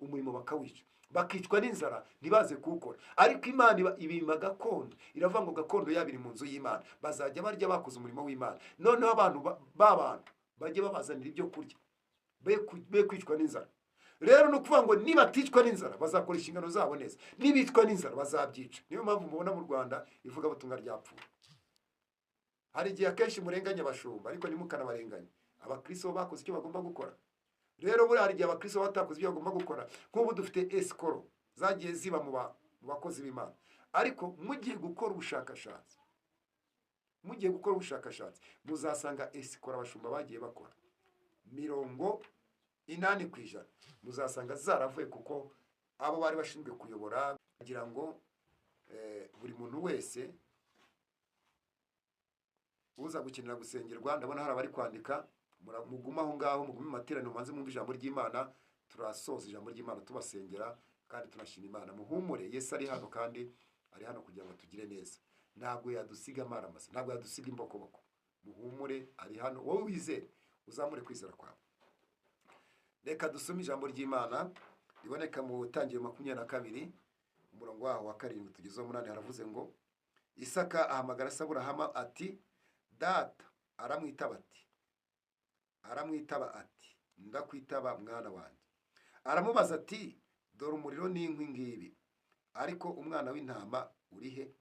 umurimo bakawica, bakicwa n'inzara ntibaze kuwukora. Ariko Imana ibima gakondo, iravuga ngo gakondo yabo iri mu nzu y'Imana, bazajya barya bakoze umurimo w'Imana. Noneho abantu b'abantu bajye babazanira ibyo kurya, be kwicwa n'inzara. Rero no kuvuga ngo nibaticwa n'inzara bazakora inshingano zabo neza, nibicwa n'inzara bazabyica. Niyo mpamvu mubona mu Rwanda ivuga butumwa ryapfuye. Hari igihe akenshi murenganya abashumba, ariko ntimukanabarenganye. Abakristo bakoze icyo bagomba gukora. Rero buri hari igihe abakristo batakoze ibyo bagomba gukora. Nk'ubu dufite esikoro zagiye ziba mu bakozi b'Imana, ariko mugiye gukora ubushakashatsi, muzasanga esikoro abashumba bagiye bakora 80% muzasanga zaravuye, kuko abo bari bashinzwe kuyobora kugira ngo buri muntu wese uza gukenera gusengerwa. Ndabona hari abari kwandika, muguma aho ngaho, mugume materaniro, manze mwumve ijambo ry'Imana. Turasoza ijambo ry'Imana tubasengera kandi tunashima Imana. Muhumure, Yesu ari hano kandi ari hano kugira ngo tugire neza. Ntabwo yadusiga amaramasa, ntabwo yadusiga imbokoboko. Muhumure, ari hano. Wowe wizere, uzamure kwizera kwawe. Reka dusome ijambo ry'Imana riboneka mu Tangiriro 22 umurongo waho wa 7 tugezeho 8. Haravuze ngo Isaka ahamagara Aburahamu ati data. Aramwitaba ati ndakwitaba mwana wanjye. Aramubaza ati dore umuriro n'inkwi ngibi, ariko umwana w'intama urihe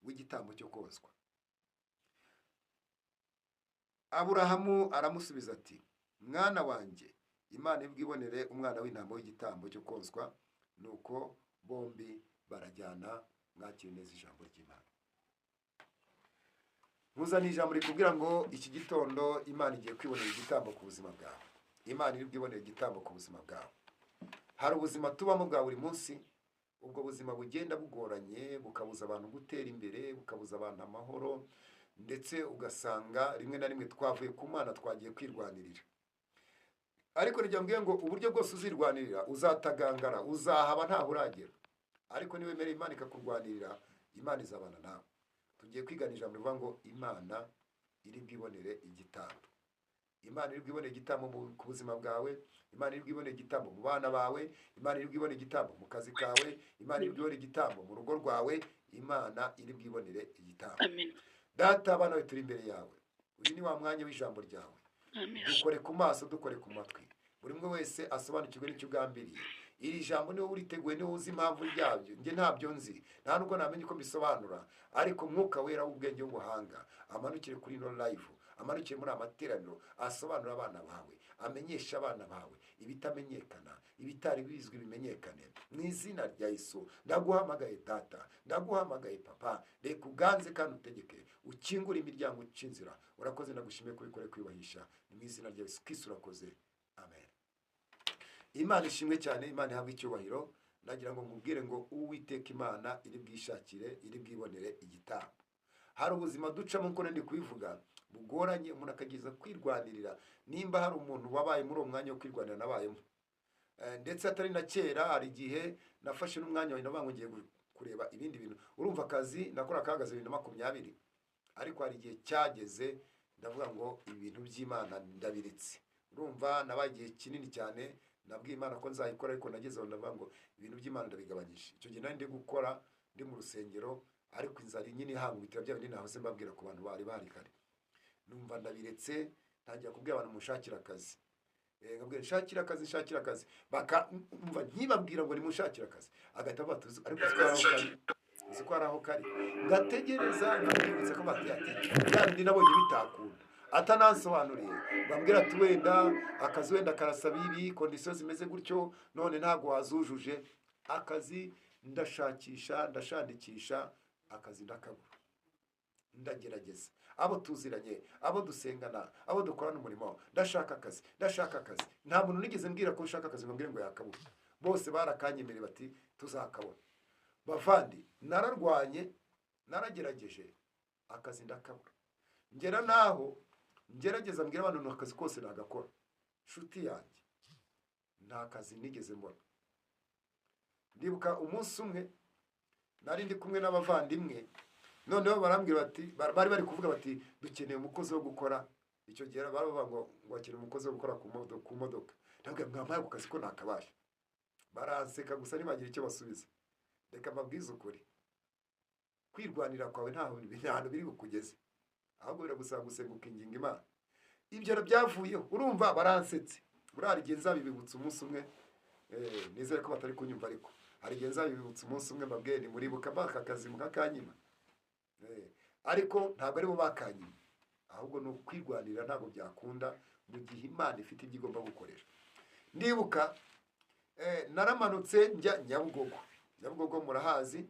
w'igitambo cyo kozwa? Aburahamu aramusubiza ati mwana wanjye, Imana ibwibonere umwana w'intama w'igitambo cyo kozwa. Nuko bombi barajyana. Mwakire neza ijambo ry'Imana. Muzana ijambo rikubwira ngo iki gitondo Imana igiye kwibonera igitambo ku buzima bwawe. Imana iri bwibonera igitambo ku buzima bwawe. Hari ubuzima tubamo bwa buri munsi, ubwo buzima bugenda bugoranye, bukabuza abantu gutera imbere, bukabuza abantu amahoro, ndetse ugasanga rimwe na rimwe twavuye ku Mana twagiye kwirwanirira. Ariko nijya mbwiye ngo uburyo bwose uzirwanirira uzatagangara, uzahaba ntaho uragera. Ariko niwemera Imana ikakurwanirira, Imana izabana nawe. Tugiye kwigana ijambo rivuga ngo Imana iri bwibonere igitambo. Imana iri bwibonere igitambo ku buzima bwawe, Imana iri bwibonere igitambo mu bana bawe, Imana iri bwibonere igitambo mu kazi kawe, Imana iri bwibonere igitambo mu rugo rwawe, Imana iri bwibonere igitambo. Amen. Data, abana turi imbere yawe, uyu ni wa mwanya w'ijambo ryawe. Amen. Dukore ku maso, dukore ku matwi, buri umwe wese asobanukirwe n'icyo ugambiriye. Iri jambo niwe uriteguye, niwe uzi impamvu ryabyo. Nge ntabyo nzi, nta nubwo namenye uko mbisobanura, ariko Mwuka Wera w'ubwenge w'ubuhanga amanukire kuri ino live, amanukire muri amateraniro, asobanura abana bawe, amenyesha abana bawe ibitamenyekana, ibitari bizwi bimenyekane. Mu izina rya Yesu ndaguhamagaye Data, ndaguhamagaye Papa, reka uganze kandi utegeke, ukingure imiryango ucinzira. Urakoze, ndagushimiye kubikore kwiyubahisha. Ni mu izina rya Yesu Kristo urakoze. Amen. Imana ishimwe cyane, Imana ihabwe icyubahiro. Ndagira ngo nkubwire ngo Uwiteka Imana iri bwishakire, iri bwibonere igitambo. Hari ubuzima ducamo nko ndi kubivuga bugoranye, umuntu akageza kwirwanirira. Nimba hari umuntu wabaye muri uwo mwanya wo kwirwanira nabayemo, ndetse atari na kera, hari igihe nafashe n'umwanya navuga ngo ngiye kureba ibindi bintu. Urumva akazi nakora kahagaze 2020, ariko hari igihe cyageze ndavuga ngo ibintu by'Imana ndabiritse. Urumva nabaye igihe kinini cyane nabwiye Imana ko nzayikora, ariko nagezeho ndavuga ngo ibintu by'Imana ndabigabanyije. Icyo gihe nari ndi gukora ndi mu rusengero, ariko inzara nyine ihangwitira bya bindi nahoze mbabwira ku bantu bari kare. Numva ndabiretse, ntangira kubwira abantu mushakira akazi. Ngabwira nshakira akazi, bakamva ntibabwira ngo nimushakira akazi, agahita batuza, ariko ziko araho kari ngategereza. Nabibutse ko batiyati nabonye bitakunda, atanansobanuriye bambwira ati wenda akazi wenda karasaba ibi, kondisiyo zimeze gutyo, none ntago wazujuje. Akazi ndashakisha, akazi ndakabura. Ndagerageza abo tuziranye, abo dusengana, abo dukorana umurimo, ndashaka akazi. Nta muntu nigeze mbwira ko ushaka akazi ngo mbwire ngo yakabura. Bose barakanyemereye bati tuzakabona. Bavandi, nararwanye, naragerageje, akazi ndakabura. Ngera naho ngerageza mbwira abantu akazi kose nagakora. Shuti yanjye, nta kazi nigeze mbona. Ndibuka umunsi umwe nari ndi kumwe n'abavandimwe, noneho barambwira bati, bari kuvuga bati dukeneye umukozi wo gukora. Icyo gihe baravuga ngo bakeneye umukozi wo gukora ku modoka. Ndabwira mwampaye ku kazi ko nakabasha. baranseka gusa ntibagira icyo basubiza. Reka mbabwize ukuri, kwirwanira kwawe nta hantu biri bukugeze, ahubwo biragusaba gusenga ukinginga Imana. Ibyo byavuyeho, urumva baransetse. Buriya igihe nzabibibutsa umunsi umwe, nizere ko batari kunyumva, ariko hari igihe nzabibibutsa umunsi umwe mbabwiye nti muribuka baka kazi mukakanyima. Ariko ntabwo aribo bakanyima, ahubwo ni ukwirwanira, ntabwo byakunda mu gihe Imana ifite ibyo igomba gukoresha. Ndibuka naramanutse njya Nyabugogo. Nyabugogo murahazi,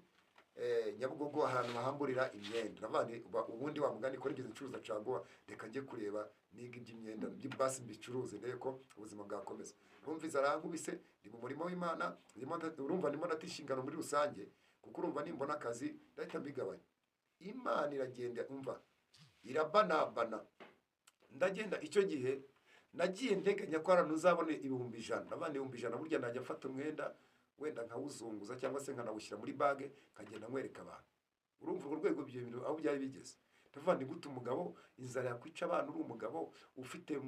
Nyabugogo ahantu bahamburira imyenda. Navandi ubundi wa mugani ko nigeze ncuruza caguwa, reka njye kureba niga iby'imyenda basi mbicuruze ndebe ko ubuzima bwakomeza. Numviza arankubise, ndi mu murimo w'Imana, urumva ndimo natishingano muri rusange, kuko urumva nimbona akazi ndahita mbigabanya. Imana iragenda umva irabanabana. Ndagenda icyo gihe nagiye nteganya ko arantu uzabone 1,100. Navandi 1,100 burya najya afata umwenda wenda nkawuzunguza cyangwa se nkanawushyira muri bage nkagenda nkwereka abantu. Urumva urwo rwego ibyo bintu aho byari bigeze. Tavandi gute umugabo inzara yakwica abantu, uri umugabo ufite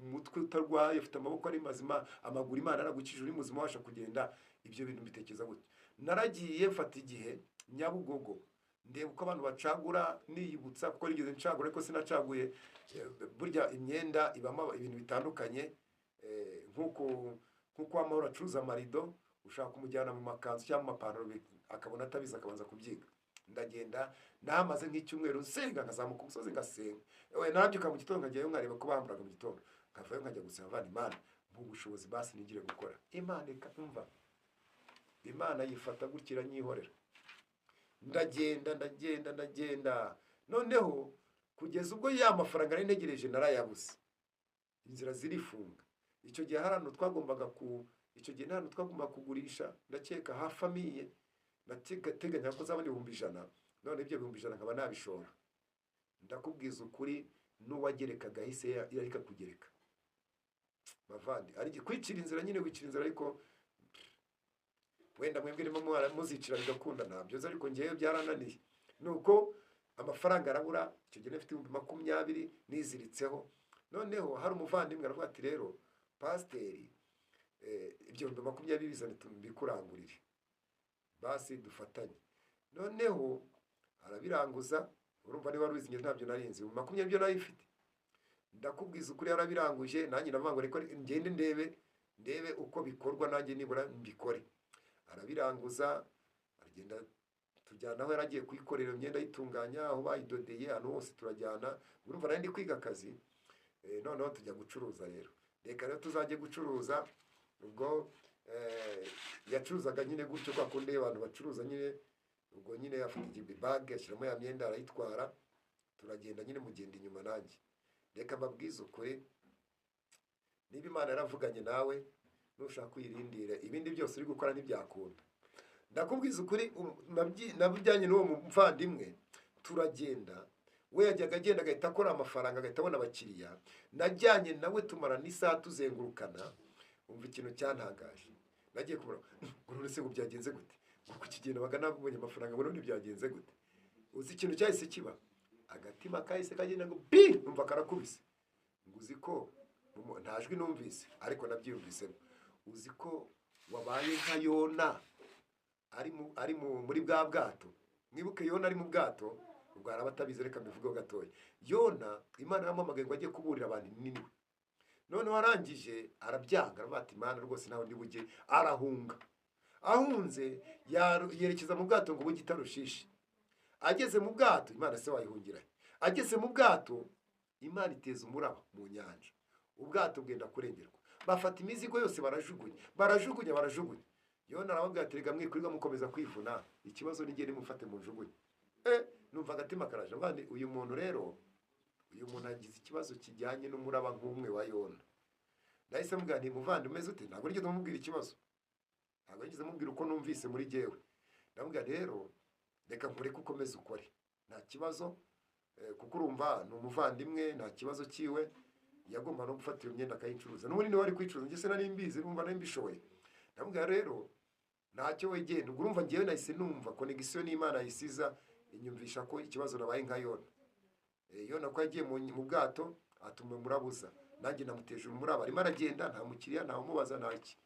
umutwe utarwaye, ufite amaboko ari mazima, amaguru Imana aragukije, uri muzima washa kugenda. Ibyo bintu bitekeza gute. Naragiye mfata igihe Nyabugogo ndeba uko abantu bacagura, niyibutsa kuko nigeze ncagura ariko sinacaguye. Burya imyenda ibamo ibintu bitandukanye, nkuko Amahoro acuruza amarido, ushaka kumujyana mu makanzu cyangwa mu mapantaro akabona atabizi akabanza kubyiga. Ndagenda namaze nk'icyumweru nsenga, nkazamuka umusozi ngasenga. Narabyuka mu gitondo nkajyayo nkareba ko bamburaga mu gitondo, nkavayo nkajya gusaba Imana, Imana mu bushobozi basi nigire gukora. Imana ikamva, Imana yifata gutya iranyihorera. Ndagenda noneho kugeza ubwo ya mafaranga nari ntegereje narayabuze, inzira zirifunga. Icyo gihe harano twagombaga kugurisha, ndakeka hafi amiye, nateganya ko zabone 1,100. None ibyo 1,100 nkaba nabishora. Ndakubwiza ukuri, n'uwagerekaga hise yarika kugereka. Bavandi ari kwicira inzira, nyine wicira inzira, ariko wenda mwebwe nimo muzicira bigakunda ntabyo, ariko ngiye byarananiye. Nuko amafaranga arabura. Icyo gihe nafite 20,000 niziritseho. Noneho hari umuvandimwe aravuga ati rero pasiteri, ibyo 20,000 bizane tubikurangurire basi dufatanye. Noneho arabiranguza. Urumva niba rubizinye ntabyo narinzi, 20,000 byo narifite. Ndakubwiza ukuri yarabiranguje, nanjye navuga reko ngende ndebe uko bikorwa, nanjye nibura mbikore. Arabiranguza, aragenda tujyana aho yaragiye kwikorera imyenda yitunganya, aho bayidodeye, hano hose turajyana. Urumva nari ndi kwiga akazi. Noneho tujya gucuruza rero. Reka rero tuzajye gucuruza. Ubwo yacuruzaga nyine gutyo kwa kundi abantu bacuruza nyine. Ubwo nyine afite ibibage ashyiramo ya myenda arayitwara, turagenda nyine mugenda inyuma nanjye. Reka mbabwize ukuri, niba Imana yaravuganye nawe nushaka kuyirindira, ibindi byose uri gukora ntibyakunda. Ndakubwiza ukuri, nabujyanye n'uwo muvandimwe turagenda. We yajyaga agenda agahita akora amafaranga, agahita abona abakiriya. Najyanye nawe tumara n'isaha tuzengurukana. Umva ikintu cyantangaje, nagiye kubura ngo se ngo byagenze gute, ngo kukigenda bagana nabonye amafaranga, ngo none byagenze gute. Uzi ikintu cyahise kiba, agatima kahise kagenda ngo bi, numva karakubise. Ngo uzi ko ntajwi numvise ariko nabyiyumvisemo. Uzi ko wabaye nka Yona ari muri bwa bwato. Mwibuke Yona ari mu bwato, ubwo arabatabize, reka mbivugeho gatoya. Yona Imana yamuhamagaye ngo ajye kuburira abantu Niniwe. None warangije arabyanga, aravuga ati Imana rwose nawe ndibujye. Arahunga. Ahunze yerekeza mu bwato ngo bujye Tarushishi. Ageze mu bwato, Imana se wayihungira. Ageze mu bwato, Imana iteza umuraba mu nyanja. Ubwato bwenda kurengerwa. Bafata imizigo yose barajugunya. Yona arababwira ati rega mwikurirwa mukomeza kwivuna, ikibazo nigende mufate mu njugunye. Numva agatima karaje, bandi uyu muntu rero, uyu muntu agize ikibazo kijyanye n'umuraba nk'umwe wa Yona. Nahise mubwira nti muvandi umeze ute? Ntabwo nigeze mubwira ikibazo, ntabwo nigeze mubwira uko numvise muri jewe. Ndamubwira rero reka nkureke ukomeze ukore, nta kibazo, kuko urumva ni umuvandimwe, nta kibazo kiwe. Yagomba no gufatira imyenda akayicuruza. N'ubundi niwe ari kwicuruza, njye se nari mbizi, numva nari mbishoboye. Ndamubwira rero ntacyo wegenda. Ubwo urumva ngewe nahise numva connection n'Imana yisiza inyumvisha ko ikibazo nabaye nka Yona. Yona ko yagiye mu bwato atuma murabuza, nanjye namuteje umuraba, arimo aragenda, nta mukiriya, nta umubaza, ntaki.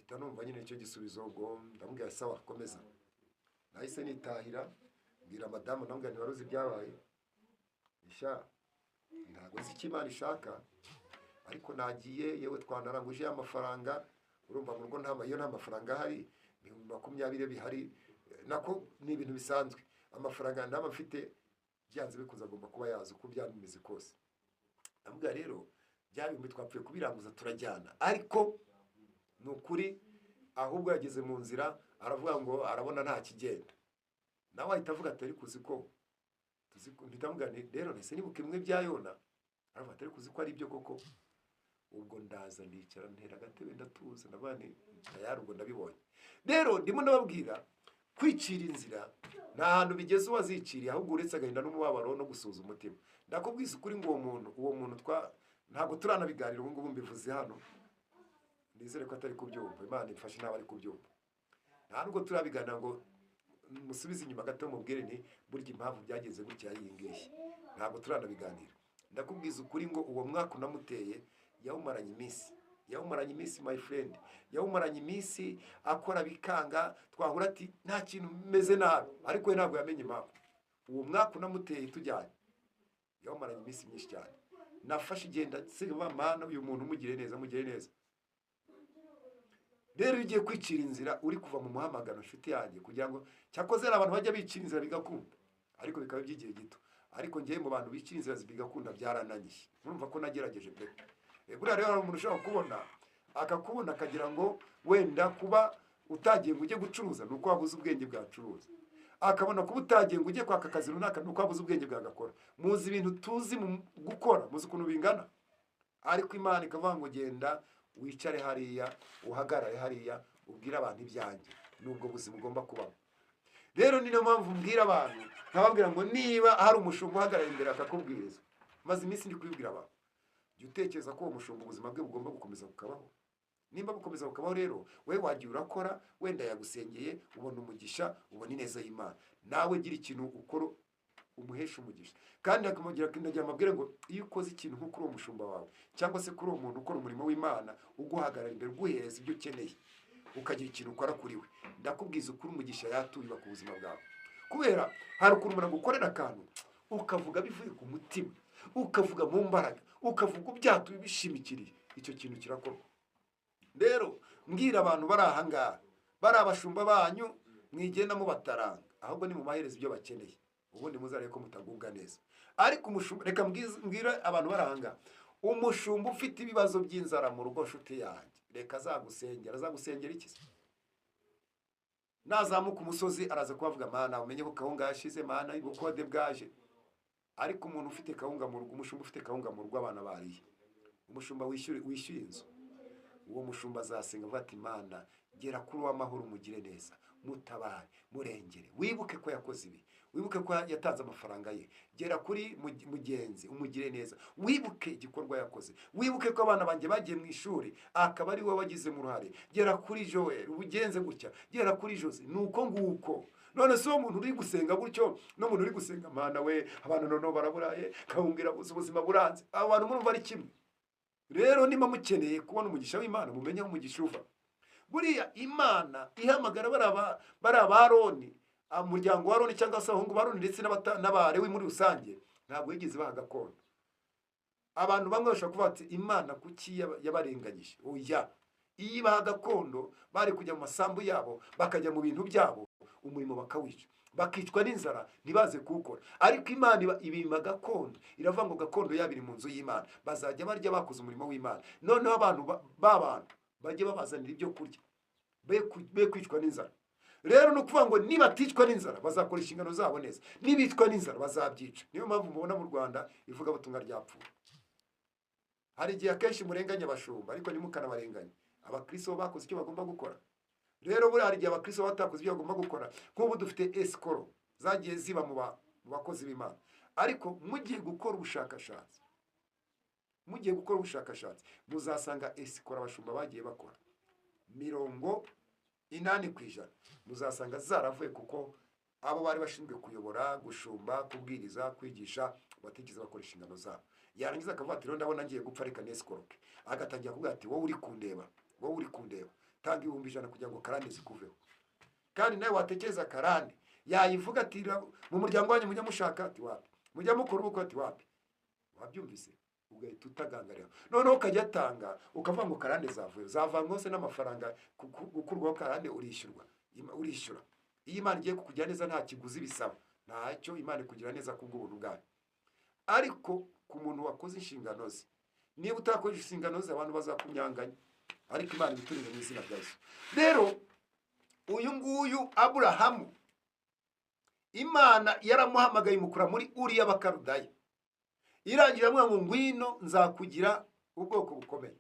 mpita numva nyine icyo gisubizo, ubwo ndamubwira sawa komeza. Nahise nitahira mbwira madamu, ndamubwira nti wari uzi ibyabaye isha, ntabwo nzi icyo Imana ishaka, ariko nagiye yewe twanaranguje amafaranga, urumva mu rugo iyo nta mafaranga ahari, 20 bihari nako ni ibintu bisanzwe, amafaranga ndaba mfite byanze bikuza agomba kuba yazo uko byameze kose. Ndamubwira rero bya bimwe twapfuye kubiranguza turajyana, ariko nukuri ahubwo yageze mu nzira aravuga ngo arabona nta kigenda, nawe ahita avuga ati ariko uzi ko mpita rero nese nibuka imwe bya Yona, aravuga ati ariko uzi ko ari ibyo koko. Ubwo ndaza ndicara ntera agatebe ndatuza, nabane tayari ubwo ndabibonye. Rero ndimo ndababwira kwicira inzira nta hantu bigeze uwaziciriye, ahubwo uretse agahinda n'umubabaro no gusuza umutima. Ndakubwiza ukuri ngo uwo muntu ntabwo turanabiganira ubu ngubu mbivuze hano, nizere ko atari kubyumva, Imana imfashe naba ari kubyumva. Nta nubwo turabiganira ngo musubize inyuma gato mubwire ni burya impamvu byageze gutya yingiye, ntabwo turanabiganira. Ndakubwiza ukuri ngo uwo mwaka unamuteye yawumaranye iminsi my friend, yawumaranye iminsi akora bikanga, twahura ati nta kintu meze nabi, ariko we ntabwo yamenye impamvu. Uwo mwaka unamuteye tujyanye yawumaranye iminsi myinshi cyane. Nafashe igenda siba mana uyu muntu mugire neza. Rero ugiye kwicira inzira uri kuva mu muhamagano nshuti yanjye, kugira ngo cyakoze abantu bajya bicira inzira bigakunda, ariko bikaba by'igihe gito. Ariko ngiye mu bantu bicira inzira zibigakunda byarananiye, urumva ko nagerageje pe. Buriya rero hari umuntu ushobora kubona akakubona akagira ngo wenda kuba utagiye ngo ujye gucuruza nuko wabuze ubwenge bwacuruza, akabona kuba utagiye ngo ujye kwaka akazi runaka nuko wabuze ubwenge bwagakora. Muzi ibintu tuzi mu gukora, muzi ukuntu bingana, ariko Imana ikavuga ngo genda wicare hariya, uhagarare hariya, ubwire abantu ibyanjye. Nubwo buzima ugomba kubamo. Rero ni nayo mpamvu mbwira abantu, nkababwira ngo niba hari umushumba uhagarara imbere akakubwiriza, maze iminsi ndi kubibwira abantu, jya utekereza ko uwo mushumba ubuzima bwe bugomba gukomeza bukabaho. Nimba bukomeza bukabaho rero, we wagiye urakora, wenda yagusengeye, ubona umugisha, ubona ineza y'Imana. Nawe gira ikintu ukora umuhesha umugisha. Kandi akamugira kindagira amabwire ngo iyo ukoze ikintu nko kuri uwo mushumba wawe, cyangwa se kuri uwo muntu ukora umurimo w'Imana, uguhagarara imbere uguhereza ibyo ukeneye, ukagira ikintu ukora kuri we, ndakubwiza ukuri umugisha yaturiba ku buzima bwawe. Kubera hari ukuntu umuntu agukorera akantu ukavuga bivuye ku mutima, ukavuga mu mbaraga, ukavuga ubyatuye bishimikiriye, icyo kintu kirakorwa. Rero mbwira abantu bari aha ngaha, bari abashumba banyu, mwigenda mubataranga, ahubwo ni mu maherezo ibyo bakeneye, ubundi muzarebe ko mutagubwa neza. Ariko umushumba, reka mbwira abantu bari aha ngaha, umushumba ufite ibibazo by'inzara mu rugo nshuti yanjye, reka azagusengera iki se? Nazamuka umusozi araza kubavuga mana umenye ko kawunga yashize, mana ibukode bwaje. Ariko umuntu ufite kawunga mu rugo, umushumba ufite kawunga mu rugo abana bariye, umushumba wishyuye inzu, uwo mushumba azasenga avuga ati mana gera kuri w'amahoro umugire neza, mutabare murengere, wibuke ko yakoze ibi, wibuke ko yatanze amafaranga ye, gera kuri mugenzi umugire neza, wibuke igikorwa yakoze, wibuke ko abana banjye bagiye mu ishuri akaba ari we wagize mu ruhare, gera kuri Joel ubugenze gutya, gera kuri Jose. Nuko nguko none so umuntu uri gusenga gutyo n'umuntu uri gusenga mana we abantu noneho baraburaye kawungira ubuzima buranze, abantu murumva ari kimwe. Rero niba mukeneye kubona umugisha w'Imana, mumenye umugisha uva. Buriya Imana ihamagara bari Abaroni, umuryango wa Aroni cyangwa se abahungu ba Aroni ndetse n'abarewi muri rusange, ntabwo yigeze baha gakondo. Abantu bamwe bashobora kuvuga ati Imana kuki yabarenganyije? Oya, iyo ibaha gakondo bari kujya mu masambu yabo, bakajya mu bintu byabo, umurimo bakawica, bakicwa n'inzara ntibaze kuwukora. Ariko Imana ibima gakondo, iravuga ngo gakondo yabiri mu nzu y'Imana, bazajya barya bakoze umurimo w'Imana. Noneho abantu bajye babazanira ibyo kurya, be kwicwa n'inzara. Rero no kuvuga ngo nibaticwa n'inzara bazakora inshingano zabo neza, nibicwa n'inzara bazabyica. Niyo mpamvu mubona mu Rwanda ivuga butumwa ryapfuye. Hari igihe akenshi murenganya abashumba, ariko nimukanabarenganya abakristo bakoze icyo bagomba gukora. Rero buri hari igihe abakristo batakoze ibyo bagomba gukora, nk'ubu dufite esikoro zagiye ziba mu bakozi b'Imana. Ariko mugiye gukora ubushakashatsi, muzasanga esikoro abashumba bagiye bakora 80% muzasanga zaravuye kuko abo bari bashinzwe kuyobora, gushumba, kubwiriza, kwigisha, batigeze bakora inshingano zabo. Yarangiza akavuga ati rero ndabona ngiye gupfa reka nesikoroke, agatangira kuvuga ati wowe uri kundeba, tanga 1,100 kugira ngo karande zikuveho. Kandi nawe watekereza karande yayivuga ati mu muryango wanyu mujya mushaka ati wapi, mujya mukora ubukwe ati wapi, wabyumvise ugahita utagangarira. Noneho ukajya atanga ukavuga ngo karande zavuye, zavanywe hose n'amafaranga gukurwaho karande urishyura. Iyo Imana igiye kukugira neza nta kiguzi bisaba, ntacyo Imana ikugira neza kubw'ubuntu bwayo. Ariko ku muntu wakoze inshingano ze, niba utakoze inshingano ze abantu bazakunyanganya, ariko Imana ibiturire mu izina rya Yesu. Rero uyu nguyu Aburahamu, Imana yaramuhamagaye imukura muri Uri y'Abakaludaya, irangira amwe ngo ngwino nzakugira ubwoko bukomeye.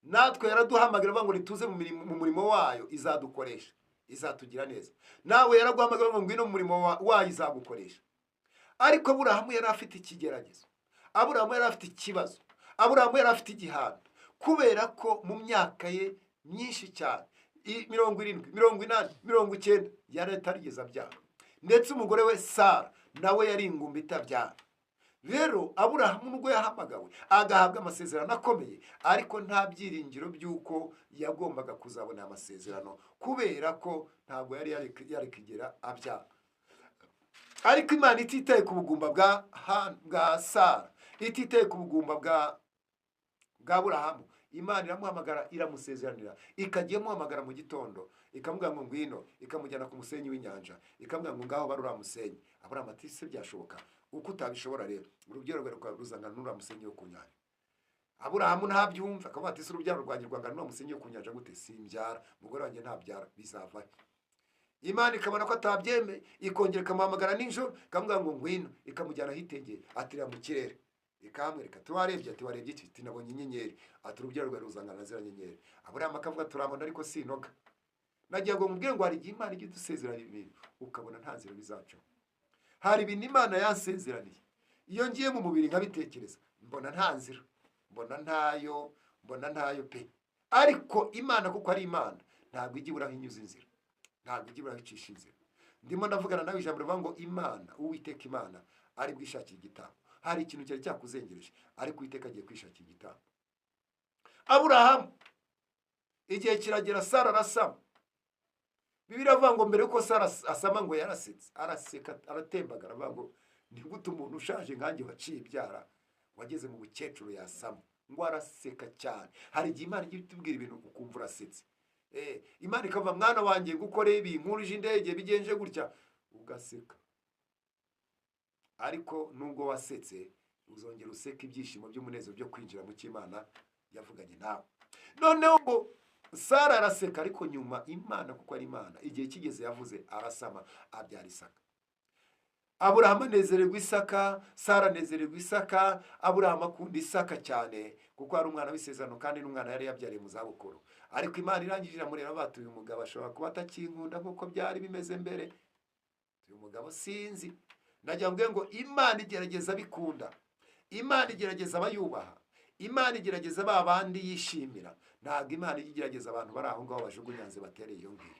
Natwe yaraduhamagara ngo nituze mu murimo wayo izadukoresha, izatugira neza. Nawe yaraguhamagara ngo ngwino mu murimo wayo izagukoresha. Ariko Aburahamu yari afite ikigeragezo, Aburahamu yari afite ikibazo, Aburahamu yari afite igihano, kubera ko mu myaka ye myinshi cyane 70, 80, 90 yari atarigeze abyara, ndetse umugore we Sara nawe yari ingumba itabyara. Rero Aburahamu nubwo yahamagawe agahabwa amasezerano akomeye, ariko nta byiringiro by'uko yagombaga kuzabona amasezerano, kubera ko ntabwo yari kigera abyara. Ariko Imana ititaye ku bugumba bwa Sara, ititaye ku bugumba bwa Aburahamu, Imana iramuhamagara iramusezeranira, ikajya imuhamagara mu gitondo ikamubwira ngo ngwino, ikamujyana ku musenyi w'inyanja, ikamubwira ngo ngaho barura musenyi. Aburahamu ati se byashoboka? Uko utabishobora rero urubyaro rwawe ruzangana n'uriya musenyi wo ku nyanja. Aburahamu ntabyumva, akavuga ati se urubyaro rwanjye rwangana n'uriya musenyi wo ku nyanja gute? Simbyara, umugore wanjye ntabyara, bizava. Imana ikabona ko atabyemeye, ikongera ikamuhamagara nijoro, ikamubwira ngo ngwino, ikamujyana ahitegeye, atira mu kirere, ikamwereka ati warebye? Ati warebye iki? Ati nabonye inyenyeri. Ati urubyaro rwawe ruzangana na ziriya nyenyeri. Aburahamu akavuga turabona ariko sinoga. Nagiye ngo mubwire ngo hari igihe Imana ijya idusezerana ibintu ukabona nta nzira bizaca. Hari ibintu Imana yansezeraniye, iyo ngiye mu mubiri nkabitekereza mbona nta nzira, mbona ntayo pe. Ariko Imana kuko ari Imana ntabwo ijya iburaho inyuza inzira, ntabwo ijya iburaho icisha inzira. Ndimo ndavugana nawe ijambo rivuga ngo Imana, Uwiteka Imana ari bwishakira igitambo. Hari ikintu cyari cyakuzengereje, ariko Uwiteka agiye kwishakira igitambo. Aburahamu igihe kiragera, Sara arasama. Bibiliya iravuga ngo mbere yuko Sara asama ngo yarasetse, araseka, aratembagara, avuga ngo ni gute umuntu ushaje nkanjye waciye ibyara wageze mu bukecuru yasama? Ngo araseka cyane. Hari igihe Imana ijya itubwira ibintu ukumva urasetse. Imana ikavuga mwana wanjye ngukoreye ibi, nkurije indege bigenje gutya, ugaseka. Ariko nubwo wasetse uzongera useka ibyishimo by'umunezero byo kwinjira mu cy'Imana yavuganye nawe. Noneho ngo Sara araseka, ariko nyuma Imana kuko ari Imana, igihe kigeze yavuze arasama, abyara Isaka. Aburahamu anezererwa Isaka, Sara anezererwa Isaka. Aburahamu akunda Isaka cyane kuko ari umwana w'isezerano, kandi n'umwana yari yabyariye mu zabukuru. Ariko Imana irangije iramureba bati uyu mugabo ashobora kuba atakinkunda nk'uko byari bimeze mbere, uyu mugabo sinzi. Nagira ngo Imana igerageza bikunda, Imana igerageza abayubaha, Imana igerageza ba bandi yishimira. Ntabwo Imana igerageza abantu bari aho ngaho bajugunyanze batereye iyo ngiyo.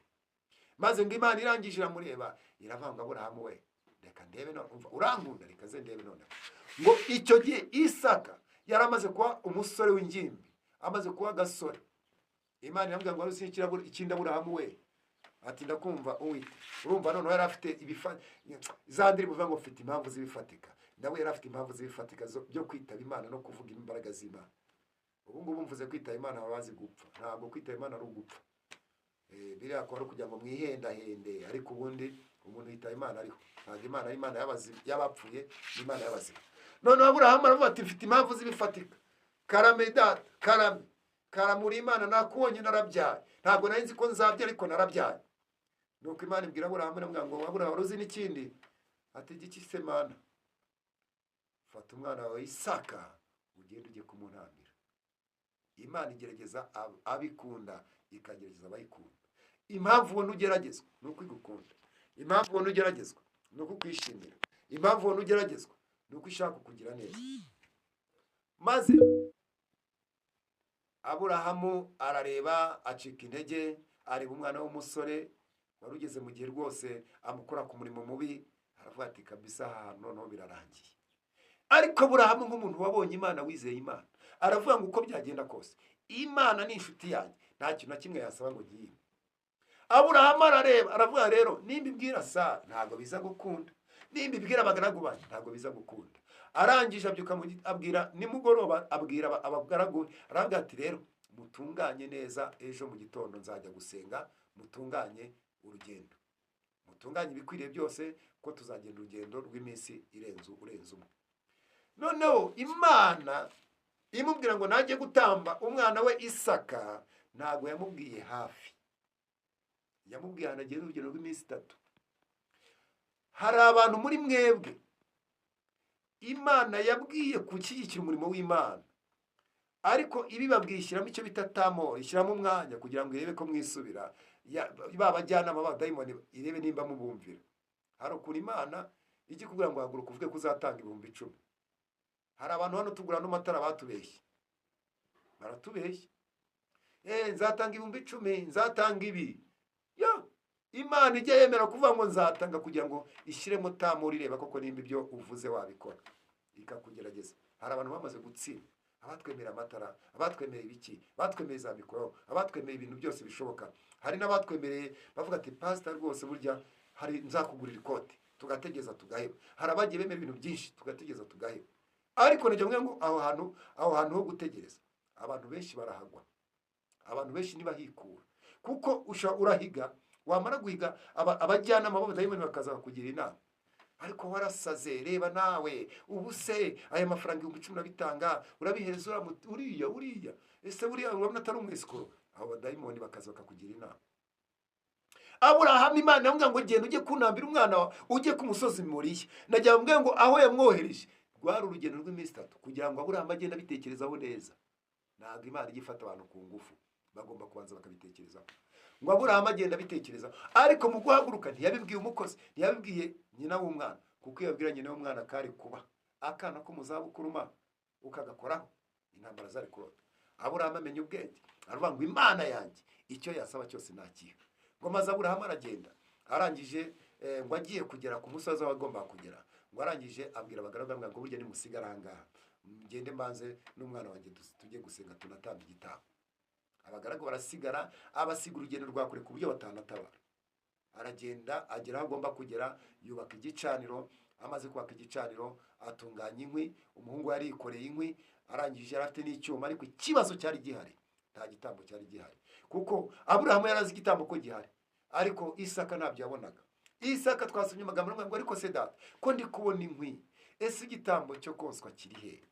Maze ngo Imana irangije iramureba iravuga ngo Aburahamu we, reka ndebe none, urankunda, reka ze ndebe none. Ngo icyo gihe Isaka yaramaze kuba umusore w'ingimbi, amaze kuba gasore. Imana iramubwira ngo arushyikira ikindi Aburahamu we, ati ndakumva Uwite. Urumva none yari afite za ndirimbo uvuga ngo ufite impamvu z'ibifatika. Nawe yari afite impamvu z'ibifatika byo kwitaba Imana no kuvuga imbaraga z'Imana. Ubu ngubu mvuze kwitaba Imana abazi gupfa, ntabwo kwitaba Imana ari ugupfa. Biriya akora ari kugira ngo mwihendahende, ariko ubundi umuntu yitaba Imana ariho. Ntabwo Imana ari Imana y'abapfuye, ni Imana y'abazima. None Aburahamu aravuga ati mfite impamvu z'ibifatika. Karame data, karamuri Imana nakubonye narabyaye. Ntabwo nari nzi ko nzabya, ariko narabyaye. Nuko Imana ibwira Aburahamu iramubwira ngo Aburahamu uzi n'ikindi? Ati iki se Mana? Fata umwana wawe Isaka ugende ujye kumuntambira. Imana igerageza abikunda, ikagerageza abayikunda. Impamvu ubona ugeragezwa ni uko igukunda. Impamvu ubona ugeragezwa ni uko ukwishimira. Impamvu ubona ugeragezwa ni uko ishaka kukugira neza. Maze Aburahamu arareba, acika intege, areba umwana w'umusore wari ugeze mu gihe rwose amukora ku murimo mubi, aravuga ati kabisa aha noneho birarangiye. Ariko Aburahamu nk'umuntu wabonye Imana, wizeye Imana, aravuga ngo uko byagenda kose Imana ni inshuti yanjye, nta kintu na kimwe yasaba ngo giye. Aburahamu arareba aravuga rero nimba ibwira Sara ntabwo biza gukunda, nimba ibwira abagaragu banjye ntabwo biza gukunda. Arangije abyuka abwira nimugoroba, abwira abagaragu aravuga ati rero mutunganye neza, ejo mu gitondo nzajya gusenga, mutunganye urugendo, mutunganye ibikwiriye byose ko tuzagenda urugendo rw'iminsi urenze umwe. Noneho Imana imubwira ngo najye gutamba umwana we Isaka, ntabwo yamubwiye hafi, yamubwiye ahantu agenda urugendo rw'iminsi 3. Hari abantu muri mwebwe Imana yabwiye gushyigikira umurimo w'Imana, ariko ibi babwishyiramo icyo bita tamoro, ishyiramo umwanya kugira ngo irebe ko mwisubira, babajyanama b'abadayimoni irebe nimba mubumvira. Hari ukuntu Imana ijya kugira ngo haguruka uvuge ko uzatanga 10,000. Hari abantu hano tugura n'amatara batubeshye, baratubeshye, nzatanga 10,000, nzatanga ibi. Imana ijya yemera kuvuga ngo nzatanga kugira ngo ishyiremo tamoro ireba koko nimba ibyo uvuze wabikora, ikakugerageza. Hari abantu bamaze gutsinda, abatwemera amatara, abatwemera ibiki, batwemeye za mikoro, abatwemeye ibintu byose bishoboka. Hari n'abatwemereye bavuga ati pastor rwose burya hari nzakugurira ikote, tugategeza tugaheba. Hari abagiye bemera ibintu byinshi tugategeza tugaheba. Ariko nijye ngo aho hantu ho gutegereza abantu benshi barahagwa, abantu benshi ntibahikura, kuko urahiga, wamara guhiga abajyanama b'abadayimoni bakaza kugira inama, ariko warasaze. Reba nawe ubu se aya mafaranga 10,000 bitanga urabihereza uriya ese uriya urabona atari umwesikoro. Abo badayimoni bakaza bakakugira inama. Aburahamu Imana yamubwira ngo genda ujye kunambira umwana wawe, ujye ku musozi Moriya. Najya mbwira ngo aho yamwohereje rwari urugendo rw'iminsi 3 kugira ngo Aburahamu agenda abitekerezaho neza. Ntabwo Imana igifata abantu ku ngufu, bagomba kubanza bakabitekerezaho. Ngo Aburahamu agenda abitekereza, ariko mu guhaguruka ntiyabibwiye umukozi, ntiyabibwiye nyina w'umwana, kuko iyo yabwira nyina w'umwana kari kuba akana ko muzabukuru ukagakoraho intambara zari kurota. Aburahamu amenya ubwenge, aravuga ngo Imana yanjye icyo yasaba cyose nakiha. Ngo maze Aburahamu aragenda, arangije ngo agiye kugera ku musozi wagomba kugera, ngo arangije abwira abagaragu ngo burya nimusigara ahangaha ngende mbanze n'umwana wanjye tujye gusenga tunatamba igitambo. Abagaragu barasigara, abasiga urugendo rwakure ku buryo batanatabara. Aragenda agera aho agomba kugera, yubaka igicaniro. Amaze kubaka igicaniro atunganya inkwi, umuhungu yari yikoreye inkwi, arangije yari afite n'icyuma, ariko ikibazo cyari gihari, nta gitambo cyari gihari, kuko Aburahamu yarazi igitambo ko gihari, ariko Isaka ntabyo yabonaga. Isaka twasomye amagambo ngo ariko se data ko ndi kubona inkwi, ese igitambo cyo konswa kiri he?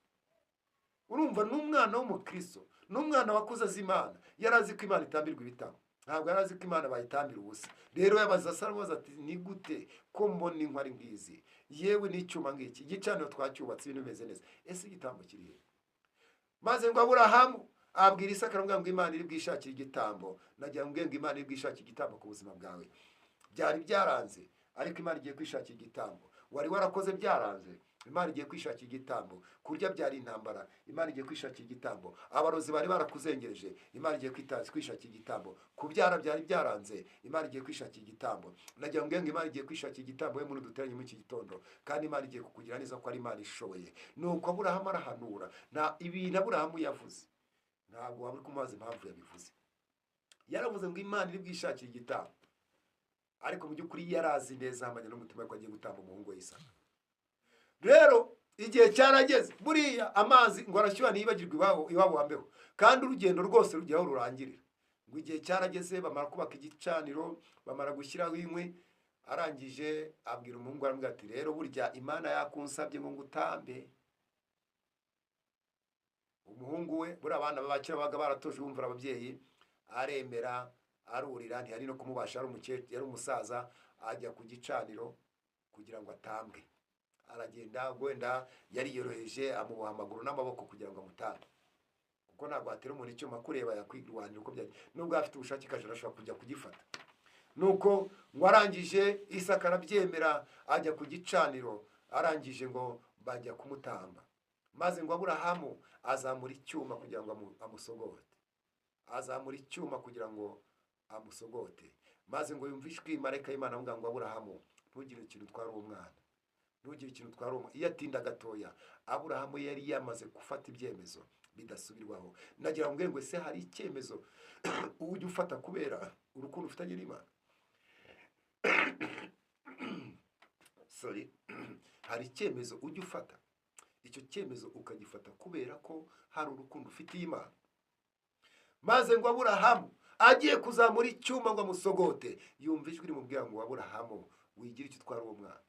Urumva n'umwana w'umukristo, n'umwana wakuze azi Imana, yarazi ko Imana itambirwa ibitambo, ntabwo yarazi ko Imana bayitambira ubusa. Rero yabaza Salomo ati ni gute ko mbona inkwi ari ngizi, yewe n'icyuma ngiki, igicaniro twacyubatse ibintu bimeze neza, ese igitambo kiri he? Maze ngo Aburahamu abwira Isaka aramubwira ngo Imana iri bwishakire igitambo. Nagira ngo Imana iri bwishakire igitambo ku buzima bwawe. Byari byaranze, ariko Imana igiye kwishakira igitambo. Wari warakoze byaranze, Imana igiye kwishakira igitambo. Kurya byari intambara, Imana igiye kwishakira igitambo. Abarozi bari barakuzengereje, Imana igiye kwishakira igitambo. Kubyara byari byaranze, Imana igiye kwishakira igitambo. Nagira ngo Imana igiye kwishakira igitambo we muri duteranye muri iki gitondo, kandi Imana igiye kukugira neza ko ari Imana ishoboye. Nuko Aburahamu arahanura, na ibintu Aburahamu yavuze ntabwo waba uri kumubaza impamvu yabivuze. Yaravuze ngo Imana iri bwishakire igitambo, ariko mu by'ukuri yarazi neza hamanya n'umutima ko agiye gutamba umuhungu we Isaka. Rero igihe cyarageze, buriya amazi ngo arashyuha ntiyibagirwe iwabo wa mbeho, kandi urugendo rwose rugeraho rurangirira. Ngo igihe cyarageze bamara kubaka igicaniro, bamara gushyiraho inkwi, arangije abwira umuhungu aramubwira ati rero burya Imana yakunsabye ngo ngutambe. Umuhungu we buri abana babakira baga baratoje bumvira ababyeyi, aremera arurira, ntiyari no kumubasha, ari umukecuru yari umusaza, ajya ku gicaniro kugira ngo atambwe. Aragenda wenda yari yoroheje, amuboha amaguru n'amaboko kugira ngo amutambe, kuko ntabwo atera umuntu icyuma kureba yakwirwanira uko byaje, nubwo afite ubushake kajana ashobora kujya kugifata. Nuko ngo arangije Isaka arabyemera, ajya ku gicaniro, arangije ngo bajya kumutamba. Maze ngo Aburahamu azamura icyuma kugira ngo amusogote, azamura icyuma kugira ngo amusogote. Maze ngo yumvishwe marayika y'Imana avuga ngo Aburahamu ntugire ikintu utwara uwo mwana, ntugire ikintu utwara uwo mwana. Iyo atinda gatoya, Aburahamu yari yamaze gufata ibyemezo, bidasubirwaho. Nagira ngo ngo ese hari icyemezo ujya ufata kubera urukundo ufitanye n'Imana? Sorry. Hari icyemezo ujya ufata, icyo cyemezo ukagifata kubera ko hari urukundo ufitiye Imana. Maze ngo Aburahamu agiye kuzamura icyuma ngo amusogote, yumva ijwi rimubwira ngo Aburahamu wigira icyo utwara uwo mwana.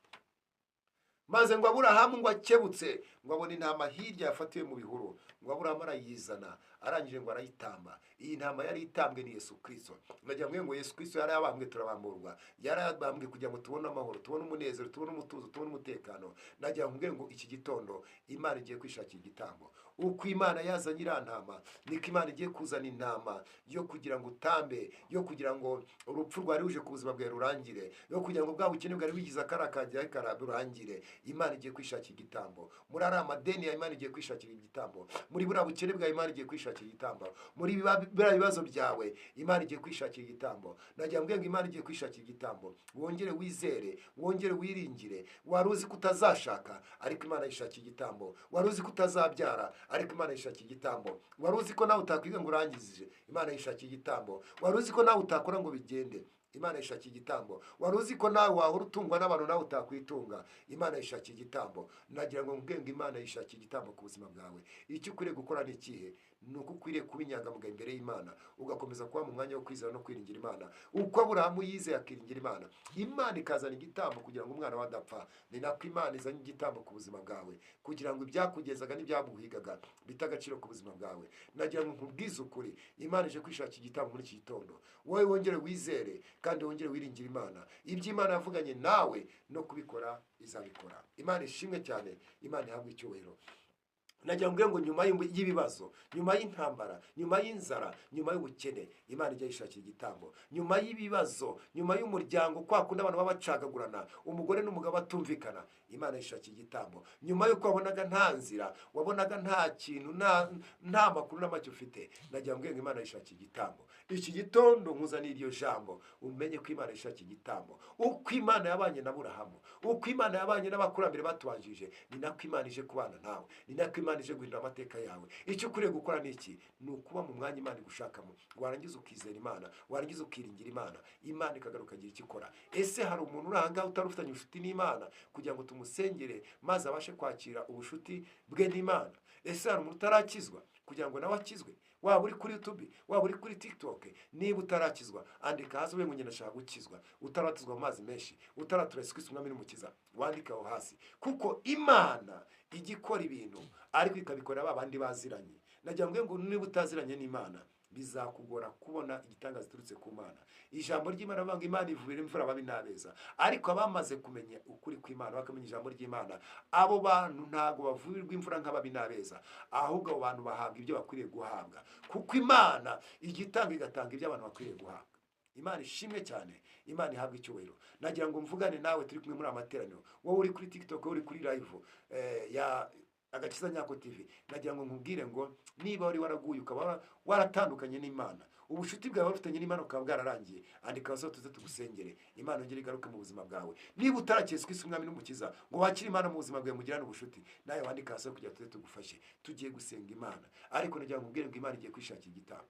Maze ngo Aburahamu ngo akebutse ngo abone intama hirya yafatiwe mu bihuru, ngo Aburahamu arayizana, arangije ngo arayitamba. Iyi ntama yari itambwe ni Yesu Kristo. Nagira ngo Yesu Kristo yari yabambwe turabamburwa, yari yabambwe kugira ngo tubone amahoro, tubone umunezero, tubone umutuzo, tubone umutekano. Nagira ngo iki gitondo Imana igiye kwishakira igitambo. Uko Imana yazanye iriya ntama, niko Imana igiye kuzana intama yo kugira ngo utambe, yo kugira ngo urupfu rwari ruje ku buzima bwawe rurangire, yo kugira ngo bwa bukene bwari wigize akarakangira karurangire. Imana igiye kwishakira igitambo. Muri ari amadeni ya Imana igiye kwishakira igitambo. Muri buriya bukene bwa Imana igiye kwishakira igitambo. Muri biriya bibazo byawe Imana igiye kwishakira igitambo. Nagira ngo Imana igiye kwishakira igitambo. Wongere wizere, wongere wiringire. Wari uzi ko utazashaka, ariko Imana yishakira igitambo. Wari uzi ko utazabyara, ariko Imana yishakira igitambo. Wari uzi ko nawe utakwiga ngo urangizije, Imana yishakira igitambo. Wari uzi ko nawe utakora ngo bigende, Imana yishakira igitambo. Wari uzi ko nawe wahora utungwa n'abantu nawe utakwitunga, Imana yishakira igitambo. Nagira ngo Imana yishakira igitambo ku buzima bwawe. Icyo ukwiriye gukora ni ikihe? Ni uko ukwiriye kuba inyangamugayo imbere y'Imana, ugakomeza kuba mu mwanya wo kwizera no kwiringira Imana. Uko Aburahamu yizeye akiringira Imana, Imana ikazana igitambo kugira ngo umwana we adapfa. Ni nako Imana izanye igitambo ku buzima bwawe, kugira ngo ibyakugezaga n'ibyaguhigaga bite agaciro ku buzima bwawe. Nagira ngo nkubwize ukuri, Imana ije kwishakira igitambo muri iki gitondo. Wowe wongere wizere kandi wongere wiringira Imana. Ibyo Imana yavuganye nawe no kubikora izabikora. Imana ishimwe cyane, Imana ihabwe icyubahiro. Nagira ngo nyuma y'ibibazo, nyuma y'intambara, nyuma y'inzara, nyuma y'ubukene, Imana ijya yishakira igitambo. Nyuma y'ibibazo, nyuma y'umuryango kwa kundi abantu baba bacagagurana, umugore n'umugabo batumvikana, Imana yishakira igitambo. Nyuma y'uko wabonaga nta nzira, wabonaga nta kintu, nta makuru n'amacyo ufite, nagira ngo Imana yishakira igitambo. Iki gitondo nkuzaniye iryo jambo, umenye ko Imana yishakira igitambo. Uko Imana yabanye na Aburahamu, uko Imana yabanye n'abakurambere batubanjije, ni nako Imana ije kubana nawe, ni nako Imana ije guhindura amateka yawe. Icyo ukwiriye gukora ni iki? Ni ukuba mu mwanya Imana igushakamo, warangiza ukizera Imana, warangiza ukiringira Imana, Imana ikagaruka agira icyo ikora. Ese hari umuntu uri ahangaha utari ufitanye ubucuti n'Imana kugira ngo tumusengere maze abashe kwakira ubucuti bwe n'Imana? Ese hari umuntu utarakizwa kugira ngo nawe akizwe? Waba uri kuri YouTube, waba uri kuri TikTok, niba utarakizwa andika hasi ngo ngenda nashaka gukizwa, utarabatizwa mu mazi menshi, utaratura Yesu Kristo umwami n'umukiza, wandika aho hasi. Kuko Imana igikora ibintu ariko ikabikorera babandi baziranye. Nagira ngo niba utaziranye n'Imana, bizakugora kubona igitangaza ziturutse ku Mana. Ijambo ry'Imana rivuga ngo Imana ivubira imvura ababi n'abeza. Ariko abamaze kumenya ukuri kw'Imana, bakamenya ijambo ry'Imana, abo bantu ntago bavurirwa imvura nk'ababi n'abeza, ahubwo abo bantu bahabwa ibyo bakwiriye guhabwa. Kuko Imana igitanga igatanga ibyo abantu bakwiriye guhabwa. Imana ishimwe cyane, Imana ihabwa icyubahiro. Nagira ngo mvugane nawe turi kumwe muri amateraniro, wowe uri kuri TikTok, wowe uri kuri live ya Agakiza Nyako TV. Nagira ngo nkubwire ngo niba wari waraguye ukaba waratandukanye n'Imana, ubushuti bwawe bufitanye n'Imana ukaba bwararangiye, andika hasi tuze tugusengere, Imana yongere igaruke mu buzima bwawe. Niba utarakira Yesu Kristo umwami n'umukiza ngo wakire Imana mu buzima bwawe, mugirane ubushuti, nawe wandika hasi kugira tuze tugufashe, tugiye gusenga Imana. Ariko nagira ngo nkubwire ngo Imana igiye kwishakira igitambo.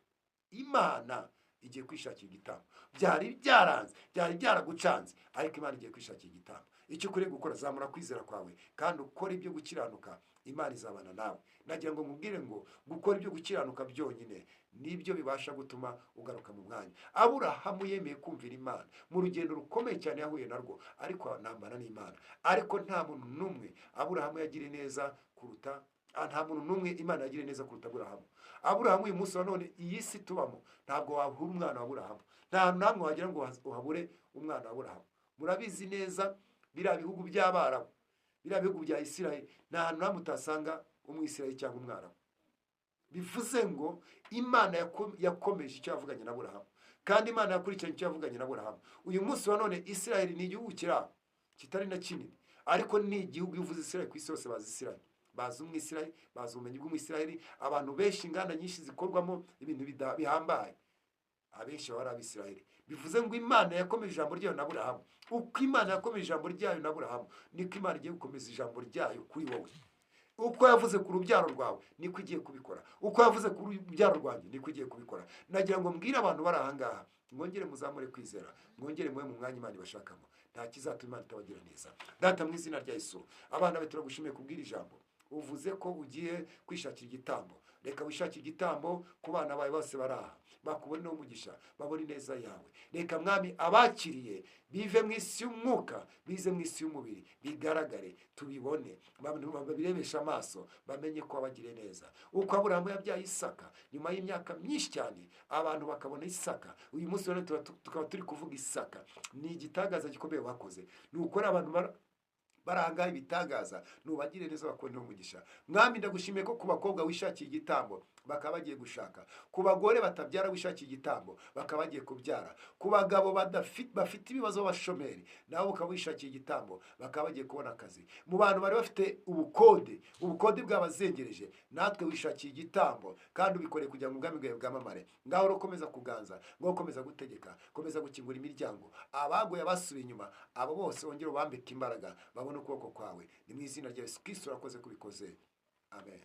Imana igiye kwishakira igitambo. Byari byaranze, byari byaragucanze, ariko Imana igiye kwishakira igitambo. Icyo ukwiriye gukora, zamura kwizera kwawe kandi ukora ibyo gukiranuka, Imana izabana nawe. Nagira ngo nkubwire ngo gukora ibyo gukiranuka byonyine nibyo bibasha gutuma ugaruka mu mwanya. Aburahamu yemeye kumvira Imana mu rugendo rukomeye cyane yahuye narwo, ariko anambana n'Imana. Ariko nta muntu n'umwe Aburahamu yagiriye neza kuruta, nta muntu n'umwe Imana yagiriye neza kuruta Aburahamu. Aburahamu uyu munsi wa none, iyi si tubamo, ntabwo wabura umwana wa Aburahamu. Nta namwe wagira ngo uhabure umwana wa Aburahamu. Murabizi neza biriya bihugu by'Abarabu, biriya bihugu bya Isiraheli, nta hantu namwe utasanga umwisiraheli cyangwa umwarabu. Bivuze ngo Imana yakomeje icyo yavuganye na Aburahamu, kandi Imana yakurikiranye icyo yavuganye na Aburahamu. Uyu munsi wa none Isiraheli ni igihugu kitari na kinini, ariko ni igihugu. Iyo uvuze Isiraheli ku isi yose bazi Isiraheli, bazi umwisiraheli, bazi ubumenyi bw'umwisiraheli. Abantu benshi, inganda nyinshi zikorwamo ibintu bihambaye, abenshi baba ari Abisiraheli. Bivuze ngo Imana yakomeje ijambo ryayo na Aburahamu. Uko Imana yakomeje ijambo ryayo na Aburahamu, niko Imana igiye gukomeza ijambo ryayo kuri wowe. uko yavuze ku rubyaro rwawe niko igiye kubikora, uko yavuze ku rubyaro rwanjye niko igiye kubikora. Nagira ngo mbwire abantu bari ahangaha, mwongere muzamure kwizera, mwongere muwe mu mwanya Imana ibashakamo, nta kizatuma Imana itabagira neza. Data mu izina rya Yesu, abana be turagushimiye kubwira ijambo, uvuze ko ugiye kwishakira igitambo. Reka wishakire igitambo ku bana bawe bose baraha, bakubone umugisha, babone ineza yawe. Reka mwami abakiriye bive mu isi y'umwuka bize mu isi y'umubiri, bigaragare tubibone, babirebesha amaso, bamenye ko wabagiriye neza. Uko Aburahamu yabyaye Isaka nyuma y'imyaka myinshi cyane, abantu bakabona Isaka. Uyu munsi rero tukaba turi kuvuga Isaka. Ni igitangaza gikomeye wakoze. Ni ukuri abantu barangaye ibitangaza, nubagire neza bakubone umugisha. Mwami ndagushimiye ko ku bakobwa wishakiye igitambo bakaba bagiye gushaka, ku bagore batabyara wishakiye igitambo bakaba bagiye kubyara, ku bagabo bafite ibibazo b'abashomeri nabo ukaba wishakiye igitambo bakaba bagiye kubona akazi, mu bantu bari bafite ubukode bwabazengereje natwe wishakiye igitambo, kandi ubikoreye kugira ngo ubwami bwawe bwamamare. Ngaho rero komeza kuganza, ngaho komeza gutegeka, komeza gukingura imiryango, abagoye abasubiye inyuma abo bose wongere ubambike imbaraga, babone ukuboko kwawe. Ni mu izina rya Yesu Kristo urakoze kubikoze, amen.